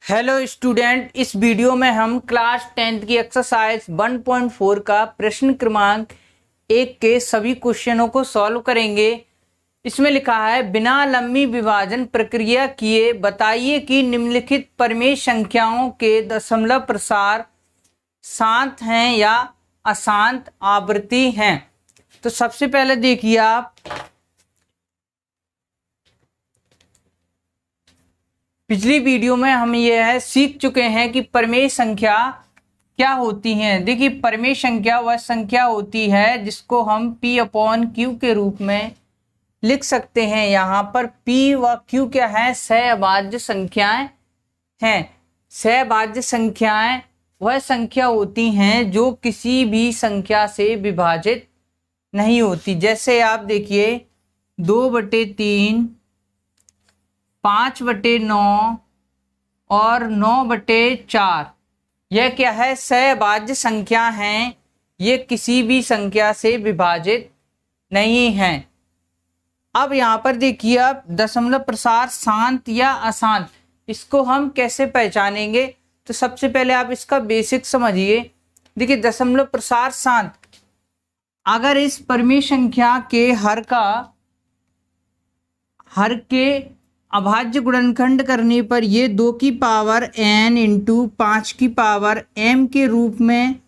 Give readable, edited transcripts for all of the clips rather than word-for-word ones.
Hello student, इस video में हम क्लास 10th की एक्सरसाइज 1.4 का प्रश्न क्रमांक 1 के सभी क्वेश्चनों को सॉल्व करेंगे। इसमें लिखा है, बिना लंबी विभाजन प्रक्रिया किए बताइए कि निम्नलिखित परिमेय संख्याओं के दशमलव प्रसार शांत हैं या अशांत आवृत्ति हैं। तो सबसे पहले देखिए आप, पिछली वीडियो में हम यह सीख चुके हैं कि परिमेय संख्या क्या होती हैं। देखिए, परिमेय संख्या वह संख्या होती है जिसको हम P/Q के रूप में लिख सकते हैं। यहाँ पर P व Q क्या है? सहभाज्य संख्याएं हैं। सहभाज्य संख्याएं वह संख्या होती हैं जो किसी भी संख्या से विभाजित नहीं होती। जैसे आप देखिए, 2/3, 5/9 और 9/4, यह क्या है? सहभाज्य संख्या हैं। ये किसी भी संख्या से विभाजित नहीं हैं। अब यहाँ पर देखिए आप, दशमलव प्रसार शांत या अशांत, इसको हम कैसे पहचानेंगे? तो सबसे पहले आप इसका बेसिक समझिए। देखिए, दशमलव प्रसार शांत, अगर इस परिमेय संख्या के हर के अभाज्य गुणनखंड करने पर ये 2 की पावर n इंटू 5 की पावर m के रूप में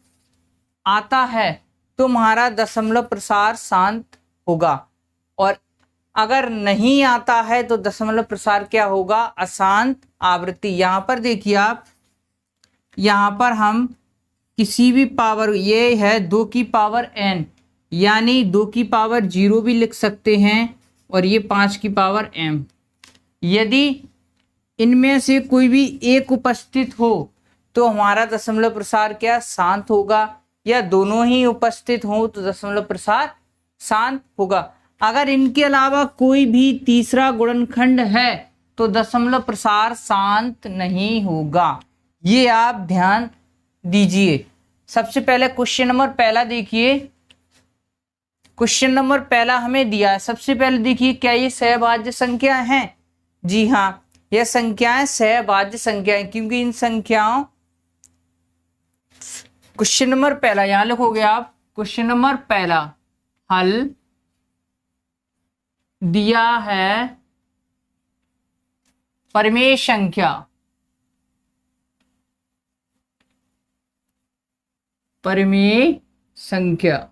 आता है तो हमारा दशमलव प्रसार शांत होगा। और अगर नहीं आता है तो दशमलव प्रसार क्या होगा? अशांत आवृत्ति। यहाँ पर देखिए आप, यहाँ पर हम किसी भी पावर, ये है 2 की पावर n, यानी 2 की पावर 0 भी लिख सकते हैं, और ये 5 की पावर m। यदि इनमें से कोई भी एक उपस्थित हो तो हमारा दशमलव प्रसार क्या? शांत होगा। या दोनों ही उपस्थित हो तो दशमलव प्रसार शांत होगा। अगर इनके अलावा कोई भी तीसरा गुणनखंड है तो दशमलव प्रसार शांत नहीं होगा। ये आप ध्यान दीजिए। सबसे पहले क्वेश्चन नंबर पहला देखिए। क्वेश्चन नंबर पहला हमें दिया है। सबसे पहले देखिए, क्या ये सहभाज्य संख्या है? जी हाँ, यह संख्याएं सहभाज्य संख्याएं, क्योंकि इन संख्याओं, क्वेश्चन नंबर पहला यहां लिखोगे आप, क्वेश्चन नंबर पहला, हल दिया है परिमेय संख्या, परिमेय संख्या।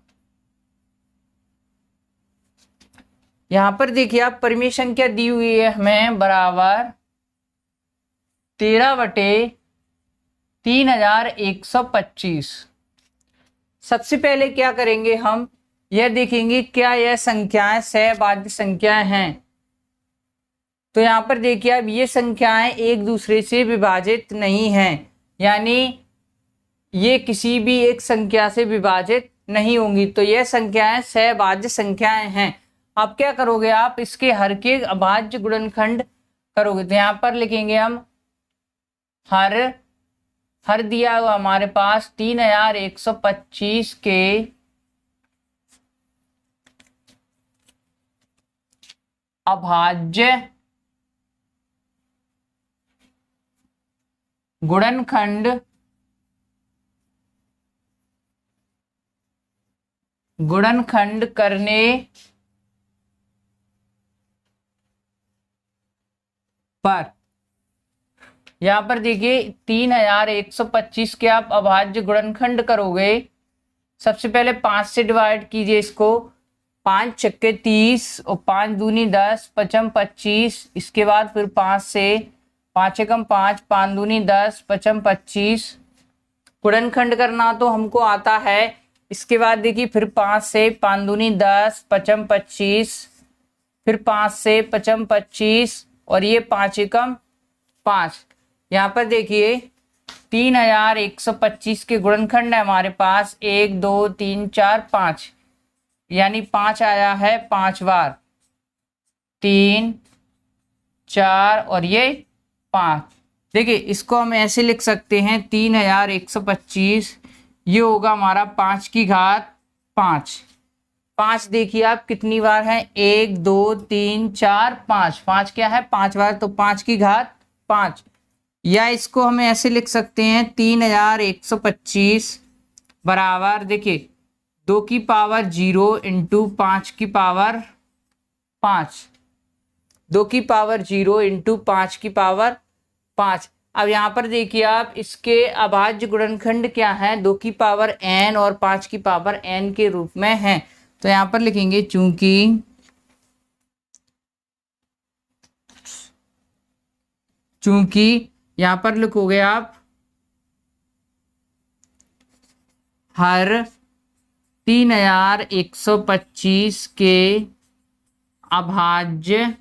यहां पर देखिए आप, परिमेय संख्या दी हुई है हमें बराबर 13/3125। सबसे पहले क्या करेंगे हम? यह देखेंगे क्या यह संख्याएं सहभाज्य संख्याएं हैं। तो यहां पर देखिए अब, ये संख्याएं एक दूसरे से विभाजित नहीं हैं, यानी ये किसी भी एक संख्या से विभाजित नहीं होंगी। तो यह संख्याएं सहभाज्य संख्याएं हैं। अब क्या करोगे आप? इसके हर के अभाज्य गुणनखंड करोगे। तो यहां पर लिखेंगे हम, हर दिया हुआ हमारे पास 3125 के अभाज्य गुणनखंड करने पर, यहां पर देखिए 3125 के आप अभाज्य गुणनखंड करोगे। सबसे पहले 5 से डिवाइड कीजिए इसको। 5 छक्के 30 और 5 दूनी 10, 55 25। इसके बाद फिर 5 से, 5 एकम 5, 5 दूनी 10, 55 25। गुणनखंड करना तो हमको आता है। इसके बाद देखिए फिर 5 से, 5 दूनी 10, 55 25, फिर 5 से 55 25, और ये 5 एकम 5। यहाँ पर देखिए 3125 के गुणनखंड है हमारे पास 1 2 3 4 5, यानी 5 आया है 5 बार, 3 4 और ये 5। देखिए, इसको हम ऐसे लिख सकते हैं, 3125 ये होगा हमारा 5 की घात 5। 5 देखिए आप कितनी बार है? 1 2 3 4 5। 5 क्या है? 5 बार, तो 5 की घात 5। या इसको हमें ऐसे लिख सकते हैं 3125 बराबर, देखिए 2 की पावर 0 इंटू 5 की पावर 5, 2 की पावर 0 इंटू 5 की पावर 5। अब यहाँ पर देखिए आप, इसके अभाज्य गुणनखंड क्या है, 2 की पावर n और 5 की पावर n के रूप में है। तो यहाँ पर लिखेंगे चूंकि यहाँ पर लिखोगे आप हर 3125 के अभाज्य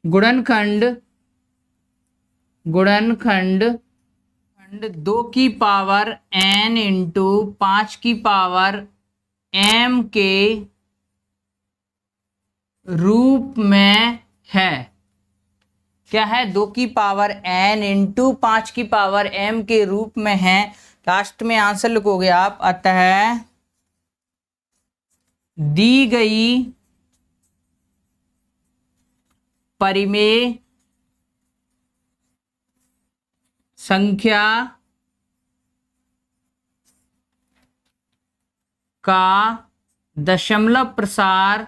गुणनखंड 2 की पावर n इंटू 5 की पावर m के रूप में है। क्या है, 2 की पावर n इंटू 5 की पावर m के रूप में है। लास्ट में आंसर लिखोगे आप, अतः दी गई परिमेय संख्या का दशमलव प्रसार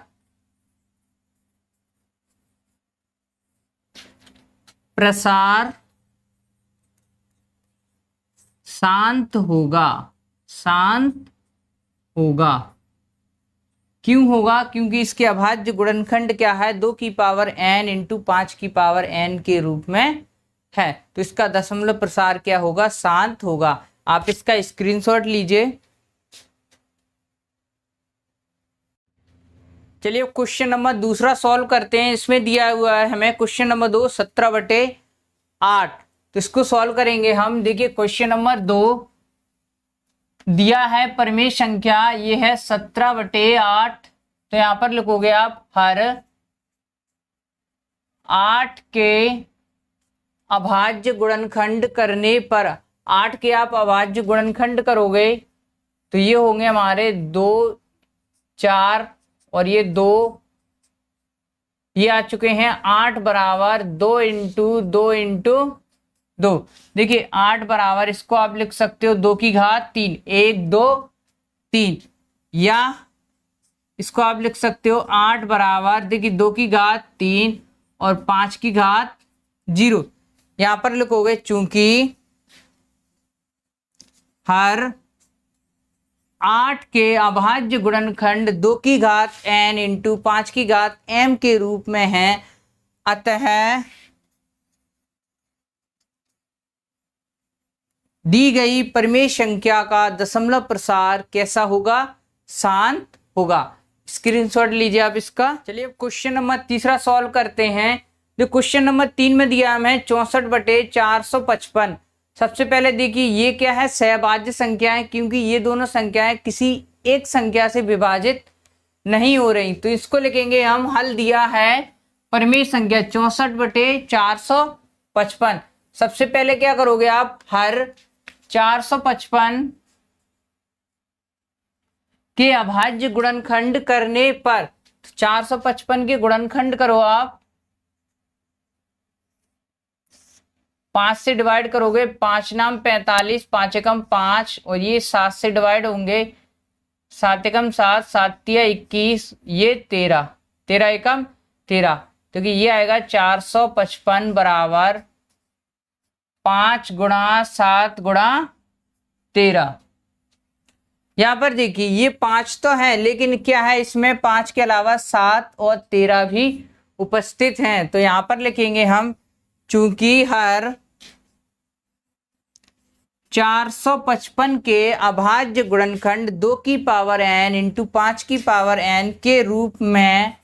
शांत होगा। क्यों होगा, क्योंकि इसके अभाज्य गुणनखंड क्या है, 2 की पावर n इंटू 5 की पावर n के रूप में है। तो इसका दशमलव प्रसार क्या होगा, शांत होगा। आप इसका स्क्रीनशॉट लीजिए। चलिए क्वेश्चन नंबर दूसरा सॉल्व करते हैं। इसमें दिया हुआ है हमें क्वेश्चन नंबर 2 17/8। तो इसको सॉल्व करेंगे हम। देखिए क्वेश्चन नंबर 2 दिया है परिमेय संख्या, ये है 17/8। तो यहां पर लिखोगे आप हर 8 के अभाज्य गुणनखंड करने पर, 8 के आप अभाज्य गुणनखंड करोगे तो ये होंगे हमारे 2, 4 और ये 2, ये आ चुके हैं 8 बराबर 2 इंटू 2 इंटू 2। देखिए 8 बराबर, इसको आप लिख सकते हो 2 की घात 3, 1 2 3, या इसको आप लिख सकते हो 8 बराबर, देखिए 2 की घात 3 और 5 की घात 0। यहां पर लिखोगे चूंकि हर 8 के अभाज्य गुणनखंड 2 की घात n इंटू 5 की घात m के रूप में है, अतः दी गई परिमेय संख्या का दशमलव प्रसार कैसा होगा, शांत होगा। स्क्रीनशॉट लीजिए आप इसका। चलिए क्वेश्चन नंबर तीसरा सॉल्व करते हैं। जो क्वेश्चन नंबर 3 में दिया हमें 64/455। सबसे पहले देखिए ये क्या है, सहभाज्य संख्या है, क्योंकि ये दोनों संख्याएं किसी एक संख्या से विभाजित नहीं हो रही। तो इसको लिखेंगे हम, हल दिया है परिमेय संख्या 64/455। सबसे पहले क्या करोगे आप, हर 455 के अभाज्य गुणनखंड करने पर, 455 के गुणनखंड करो आप, 5 से डिवाइड करोगे, 5 नाम 45, 5 एकम 5, और ये 7 से डिवाइड होंगे, 7 एकम 7, 7 तिया 21, ये 13, 13 एकम 13। तो कि ये आएगा 455 बराबर 5 गुणा 7 गुणा 13। यहां पर देखिए ये 5 तो है, लेकिन क्या है इसमें 5 के अलावा 7 और 13 भी उपस्थित हैं। तो यहां पर लिखेंगे हम, चूंकि हर 455 के अभाज्य गुणनखंड 2 की पावर n इंटू 5 की पावर n के रूप में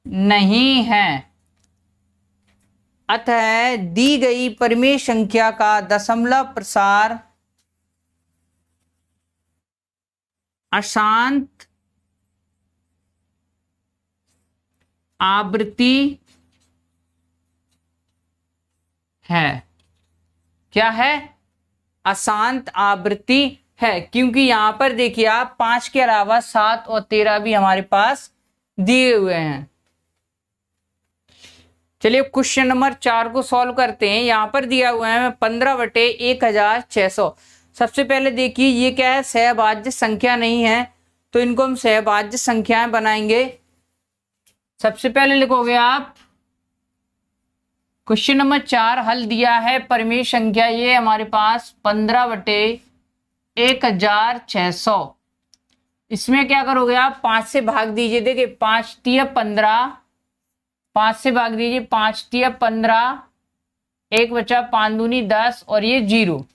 नहीं है, अतः दी गई परिमेय संख्या का दशमलव प्रसार अशांत आवृत्ति है। क्या है, अशांत आवृत्ति है, क्योंकि यहां पर देखिए आप 5 के अलावा 7 और 13 भी हमारे पास दिए हुए हैं। चलिए क्वेश्चन नंबर 4 को सॉल्व करते हैं। यहाँ पर दिया हुआ है 15/1600। सबसे पहले देखिए ये क्या है, सहभाज्य संख्या नहीं है, तो इनको हम सहभाज्य संख्याएं बनाएंगे। सबसे पहले लिखोगे आप क्वेश्चन नंबर 4 हल दिया है, परिमेय संख्या ये हमारे पास 15/1600। इसमें क्या करोगे आप, 5 से भाग दीजिए। देखिए 5 तिया 15, 5 से भाग दीजिए, 5 तिया 15, एक बचा 5 दूनी 10 और ये 0।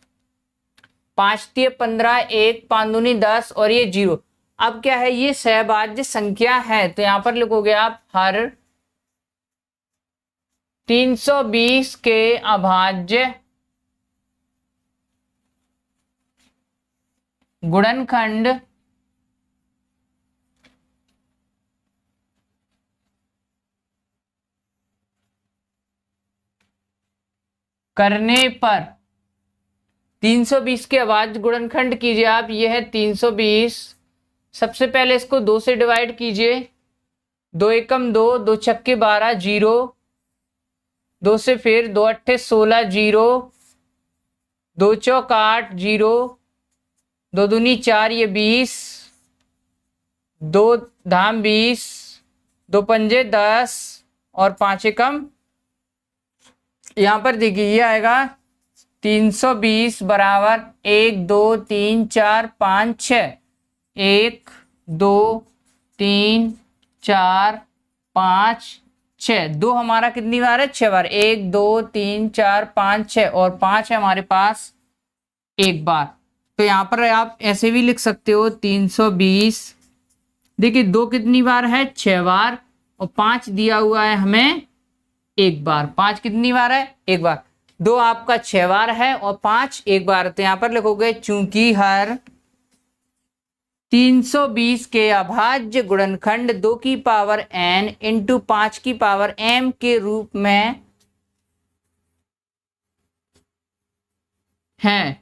5 तिया 15, 1 5 दूनी 10 और ये 0। अब क्या है, ये सहभाज्य संख्या है, तो यहां पर लिखोगे आप हर 320 के अभाज्य गुणनखंड करने पर 320 के अभाज्य गुणनखंड कीजिए आप। यह है 320। सबसे पहले इसको 2 से डिवाइड कीजिए। 2 एकम 2, 2 छक्के 12, 0। 2 से फिर 2 अट्ठे 16, 0। 2 चौक 8, 0। 2 दूनी 4, ये 20। 2 धाम 20, 2 पंजे 10 और 5 एकम। यहां पर देखिए ये आएगा 320 बराबर 1 2 3 4 5 6। 1 2 3 4 5 6। 2 हमारा कितनी बार है, 6 बार। 1 2 3 4 5 6 और 5 है हमारे पास एक बार। तो यहां पर आप ऐसे भी लिख सकते हो 320। देखिए 2 कितनी बार है, 6 बार, और 5 दिया हुआ है हमें एक बार। 5 कितनी बार है, एक बार। 2 आपका 6 बार है और 5 एक बार। तो यहां पर लिखोगे चूंकि हर 320 के अभाज्य गुणनखंड 2 की पावर n इंटू 5 की पावर m के रूप में है।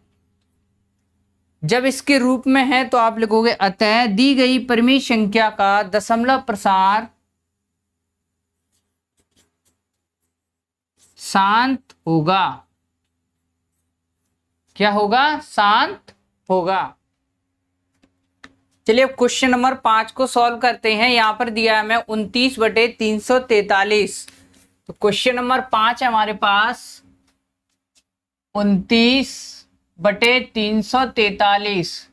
जब इसके रूप में है तो आप लिखोगे अतः दी गई परिमेय संख्या का दशमलव प्रसार शांत होगा। क्या होगा, शांत होगा। चलिए अब क्वेश्चन नंबर 5 को सॉल्व करते हैं। यहां पर दिया है हमें 29/343। तो क्वेश्चन नंबर 5 है हमारे पास 29/343।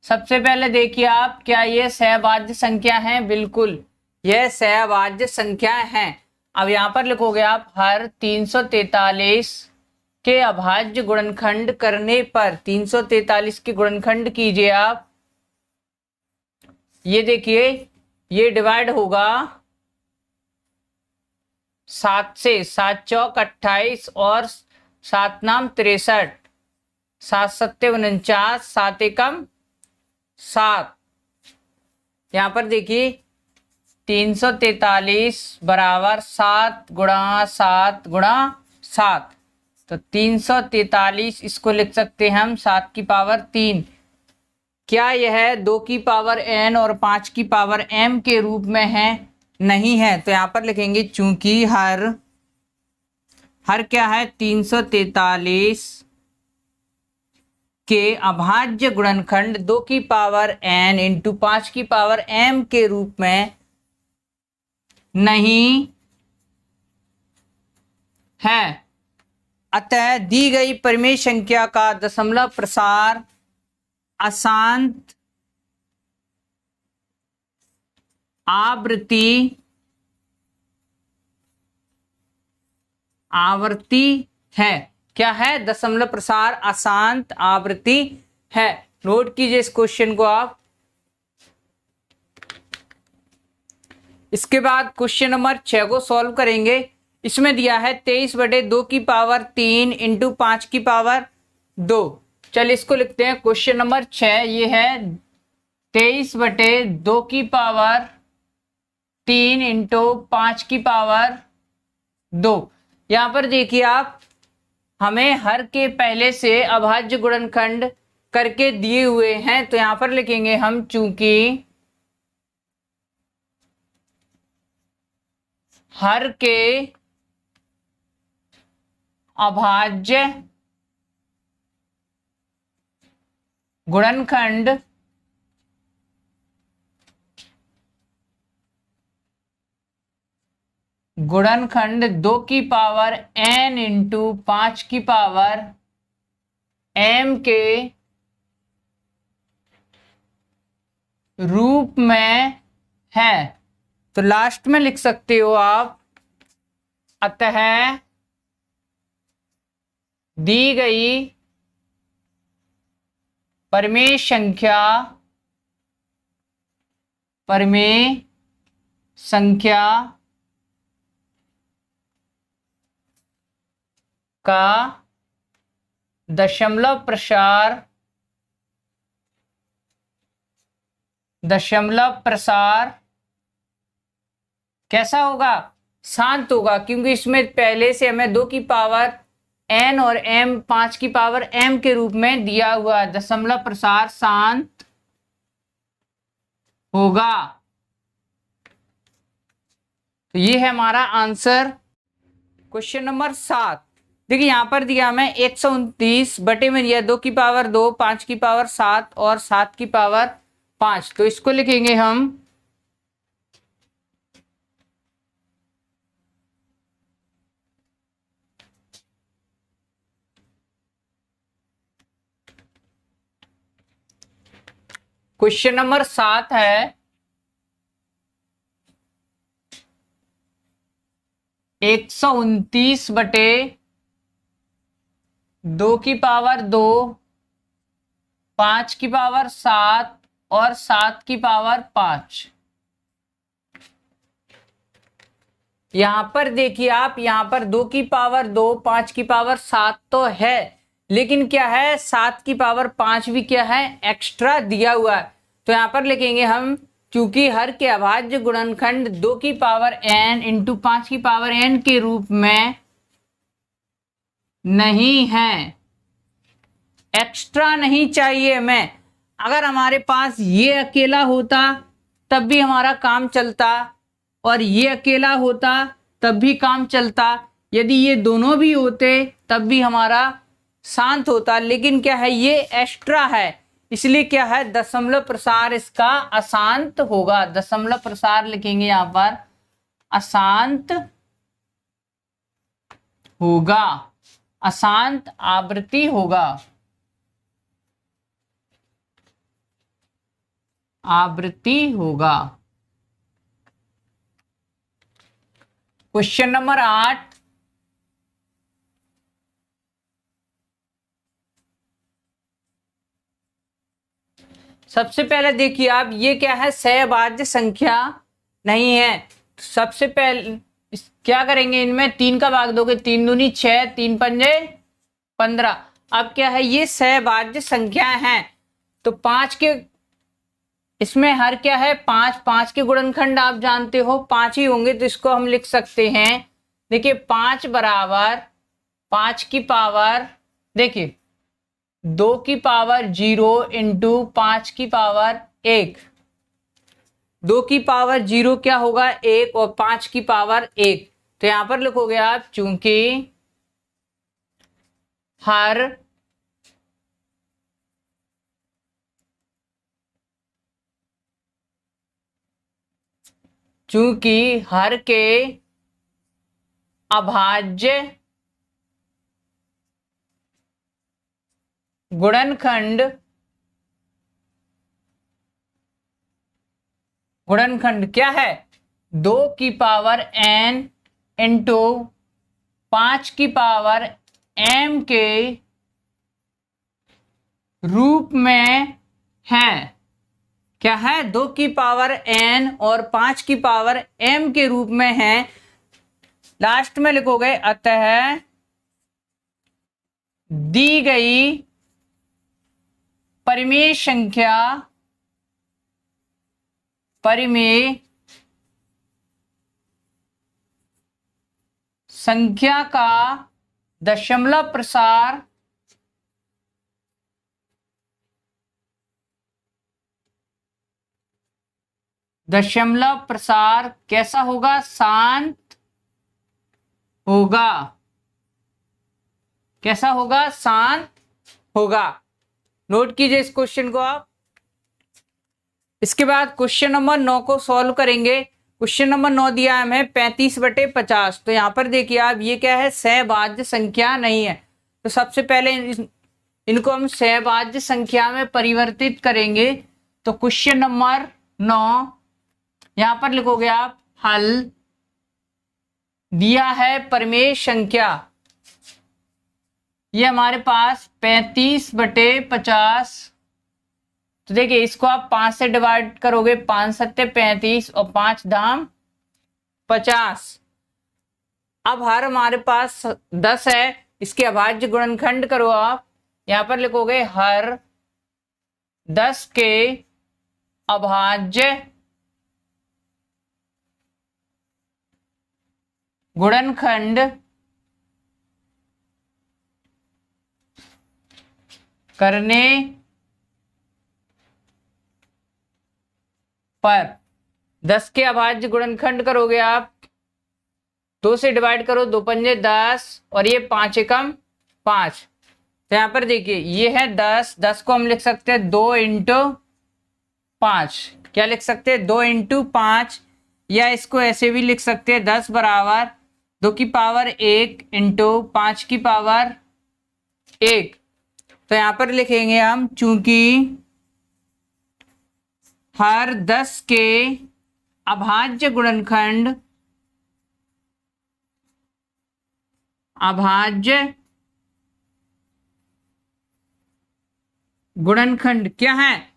सबसे पहले देखिए आप, क्या ये सहभाज्य संख्या है? बिल्कुल यह सहभाज्य संख्या है। अब यहां पर लिखोगे आप हर 343 के अभाज्य गुणनखंड करने पर 343 के गुणनखंड कीजिए आप। ये देखिए ये डिवाइड होगा 7 से। 7 चौक 28 और 7 नाम 63। 7 सत्ते 49, 7 एकम 7। यहां पर देखिए 343 बराबर 7 गुणा 7 गुणा 7। तो 343 इसको लिख सकते हैं हम 7 की पावर 3। क्या यह 2 की पावर n और 5 की पावर m के रूप में है? नहीं है। तो यहां पर लिखेंगे चूंकि हर क्या है, 343 के अभाज्य गुणनखंड 2 की पावर n इंटू 5 की पावर m के रूप में नहीं है। अतः दी गई परिमेय संख्या का दशमलव प्रसार अशांत आवृत्ति है। क्या है? दशमलव प्रसार अशांत आवृत्ति है। नोट कीजिए इस क्वेश्चन को आप। इसके बाद क्वेश्चन नंबर 6 को सॉल्व करेंगे। इसमें दिया है 23/2 की पावर 3 इंटू 5 की पावर 2। चलिए इसको लिखते हैं। क्वेश्चन नंबर 6 ये है 23/2 की पावर 3 इंटू 5 की पावर 2। यहां पर देखिए आप, हमें हर के पहले से अभाज्य गुणनखंड करके दिए हुए हैं। तो यहां पर लिखेंगे हम चूंकि हर के अभाज्य गुणनखंड गुणनखंड 2 की पावर n इंटू 5 की पावर m के रूप में है। तो लास्ट में लिख सकते हो आप, अतः दी गई परिमेय संख्या का दशमलव प्रसार कैसा होगा? शांत होगा, क्योंकि इसमें पहले से हमें 2 की पावर n और m 5 की पावर m के रूप में दिया हुआ है। दशमलव प्रसार शांत होगा। तो ये है हमारा आंसर। क्वेश्चन नंबर 7, देखिए यहां पर दिया हमें 129 बटे में दिया 2 की पावर 2, 5 की पावर 7 और 7 की पावर 5। तो इसको लिखेंगे हम क्वेश्चन नंबर 7 है 129 बटे 2 की पावर 2, 5 की पावर 7 और 7 की पावर 5। यहां पर देखिए आप, यहां पर 2 की पावर 2, 5 की पावर 7 तो है, लेकिन क्या है 7 की पावर 5 भी क्या है एक्स्ट्रा दिया हुआ है। तो यहां पर लिखेंगे हम, क्योंकि हर के अभाज्य गुणनखंड 2 की पावर n इंटू 5 की पावर n के रूप में नहीं है, एक्स्ट्रा नहीं चाहिए हमें। अगर हमारे पास ये अकेला होता तब भी हमारा काम चलता, और ये अकेला होता तब भी काम चलता, यदि ये दोनों भी होते तब भी हमारा शांत होता। लेकिन क्या है, ये एक्स्ट्रा है, इसलिए क्या है दशमलव प्रसार इसका अशांत होगा। दशमलव प्रसार लिखेंगे यहां पर अशांत होगा, अशांत आवृत्ति होगा, आवृत्ति होगा। क्वेश्चन नंबर 8, सबसे पहले देखिए आप, ये क्या है सहभाज्य संख्या नहीं है। सबसे पहले क्या करेंगे, इनमें 3 का भाग दोगे, 3 दूनी 6, 3 पंजे 15। अब क्या है, ये सहभाज्य संख्या है, तो 5 के इसमें हर क्या है 5, 5 के गुणनखंड आप जानते हो 5 ही होंगे, तो इसको हम लिख सकते हैं। देखिए 5 बराबर 5 की पावर, देखिए 2 की पावर 0 इंटू 5 की पावर 1। 2 की पावर 0 क्या होगा 1, और 5 की पावर 1। तो यहां पर लिखोगे आप, चूंकि हर के अभाज्य गुणनखंड क्या है 2 की पावर n इंटू 5 की पावर m के रूप में है। क्या है 2 की पावर n और 5 की पावर m के रूप में है। लास्ट में लिखोगे अतः दी गई परिमेय संख्या का दशमलव प्रसार कैसा होगा, शांत होगा। कैसा होगा? शांत होगा। नोट कीजिए इस क्वेश्चन को आप। इसके बाद क्वेश्चन नंबर 9 को सॉल्व करेंगे। क्वेश्चन नंबर 9 दिया है हमें 35/50। तो यहाँ पर देखिए आप, ये क्या है? सहभाज्य संख्या नहीं है। तो सबसे पहले इनको हम सहभाज्य संख्या में परिवर्तित करेंगे। तो क्वेश्चन नंबर 9 यहाँ पर लिखोगे आप, हल दिया है परिमेय संख्या, ये हमारे पास 35/50। तो देखिए इसको आप 5 से डिवाइड करोगे, 5 सत्ते 35 और 5 धाम 50। अब हर हमारे पास 10 है, इसके अभाज्य गुणनखंड करो आप। यहां पर लिखोगे हर 10 के अभाज्य गुणनखंड करने पर 10 के अभाज्य गुणनखंड करोगे आप, 2 से डिवाइड करो, 2 पंजे 10 और ये 5 एकम 5। तो यहां पर देखिए ये है 10, 10 को हम लिख सकते हैं 2 × 5। क्या लिख सकते हैं? 2 × 5। या इसको ऐसे भी लिख सकते हैं 10 बराबर 2 की पावर 1 × 5 की पावर 1। तो यहां पर लिखेंगे हम, चूंकि हर 10 के अभाज्य गुणनखंड क्या है?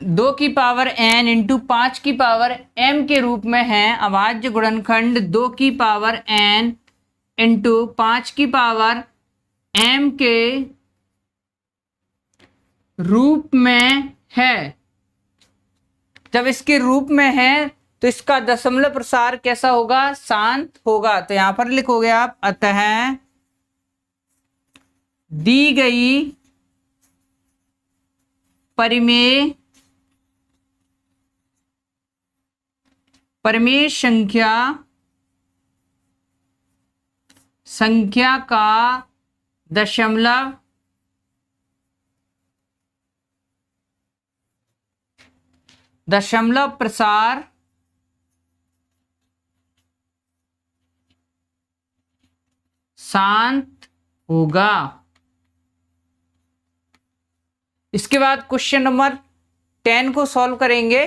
2 की पावर n × 5 की पावर m के रूप में है। अभाज्य गुणनखंड 2 की पावर n × 5 की पावर m के रूप में है। जब इसके रूप में है तो इसका दशमलव प्रसार कैसा होगा? शांत होगा। तो यहां पर लिखोगे आप, अतः दी गई परिमेय संख्या का दशमलव प्रसार शांत होगा। इसके बाद क्वेश्चन नंबर 10 को सॉल्व करेंगे।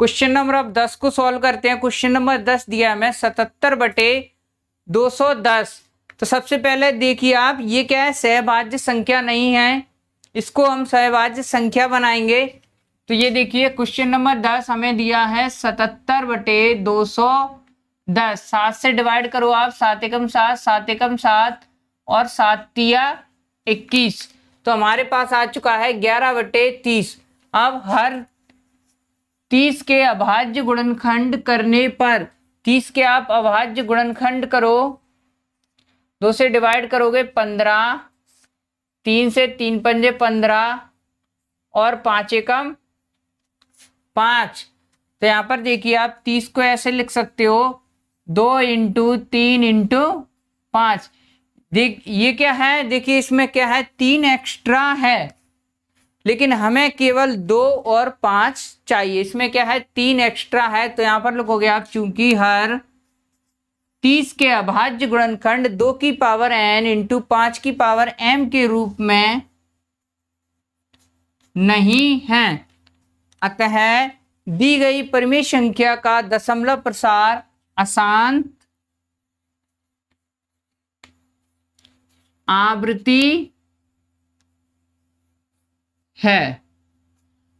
क्वेश्चन नंबर अब 10 को सॉल्व करते हैं। क्वेश्चन नंबर 10 दिया है हमें 77/210। तो सबसे पहले देखिए आप, ये क्या है? सहभाज्य संख्या नहीं है, इसको हम सहभाज्य संख्या बनाएंगे। तो ये देखिए क्वेश्चन नंबर 10 हमें दिया है 77/210। 7 से डिवाइड करो आप, 7 एकम 7, 7 एकम 7 और 7 तिया 21। तो हमारे पास आ चुका है 11/30। अब हर 30 के अभाज्य गुणनखंड करने पर, 30 के आप अभाज्य गुणनखंड करो, 2 से डिवाइड करोगे 15, 3 से 3 पंजे 15 और 5 एकम 5। तो यहां पर देखिए आप 30 को ऐसे लिख सकते हो 2 × 3 × 5। देख ये क्या है? देखिए इसमें क्या है? 3 एक्स्ट्रा है, लेकिन हमें केवल 2 और 5 चाहिए। इसमें क्या है? 3 एक्स्ट्रा है। तो यहां पर लिखोगे आप, चूंकि हर 30 के अभाज्य गुणनखंड 2 की पावर n × 5 की पावर m के रूप में नहीं है, अतः दी गई परिमेय संख्या का दशमलव प्रसार अशांत आवृत्ति है।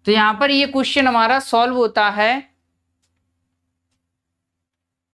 तो यहां पर ये क्वेश्चन हमारा सॉल्व होता है।